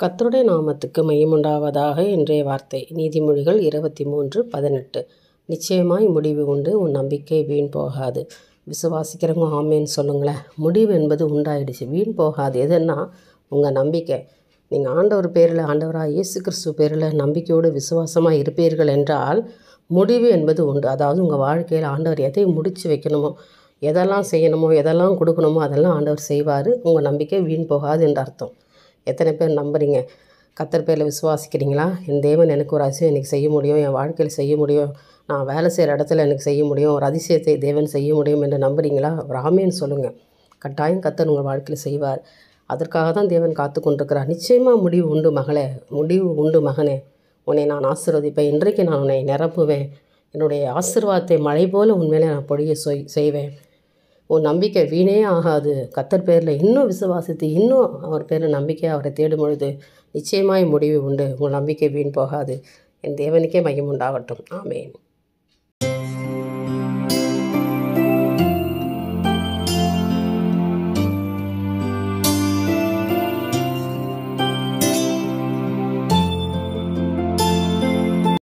கர்த்தருடைய நாமத்துக்கு மகிமையுண்டாவதாக. இன்றைய வார்த்தை நீதிமொழிகள் 23:18. நிச்சயமாய் முடிவு உண்டு, உன் நம்பிக்கை வீண் போகாது. விசுவாசிக்கிறவங்க ஆமேன்னு சொல்லுங்களேன். முடிவு என்பது உண்டாயிடுச்சு, வீண் போகாது. எதுன்னா உங்கள் நம்பிக்கை. நீங்கள் ஆண்டவர் பேரில், ஆண்டவராக இயேசு கிறிஸ்து பேரில் நம்பிக்கையோடு விசுவாசமாக இருப்பீர்கள் என்றால் முடிவு என்பது உண்டு. அதாவது உங்கள் வாழ்க்கையில் ஆண்டவர் எதை முடித்து வைக்கணுமோ, எதெல்லாம் செய்யணுமோ, எதெல்லாம் கொடுக்கணுமோ அதெல்லாம் ஆண்டவர் செய்வார். உங்கள் நம்பிக்கை வீண் போகாது என்று அர்த்தம். எத்தனை பேர் நம்புறீங்க? கர்த்தர் பேரில் விசுவாசிக்கிறீங்களா? என் தேவன் எனக்கு ஒரு அதிசயம் எனக்கு செய்ய முடியும், என் வாழ்க்கையில் செய்ய முடியும், நான் வேலை செய்கிற இடத்துல எனக்கு செய்ய முடியும், ஒரு அதிசயத்தை தேவன் செய்ய முடியும் என்று நம்புறீங்களா? ஒரு ஆமேன்னு சொல்லுங்கள். கட்டாயம் கர்த்தர் உங்கள் வாழ்க்கையில் செய்வார். அதற்காக தான் தேவன் காத்து கொண்டிருக்கிறார். நிச்சயமாக முடிவு உண்டு மகளே, முடிவு உண்டு மகனே. உன்னை நான் ஆசீர்வதிப்பேன். இன்றைக்கு நான் உன்னை நிரப்புவேன். என்னுடைய ஆசீர்வாதத்தை மழை போல் உன்மேலே நான் பொழிய செய்வேன். உன் நம்பிக்கை வீணே ஆகாது. கர்த்தர் பேரில் இன்னும் விசுவாசித்து இன்னும் அவர் பேரில் நம்பிக்கையாக அவரை தேடும் பொழுது நிச்சயமாய் முடிவு உண்டு. உன் நம்பிக்கை வீண் போகாது. என் தேவனுக்கே மகிமை உண்டாகட்டும். ஆமேன்.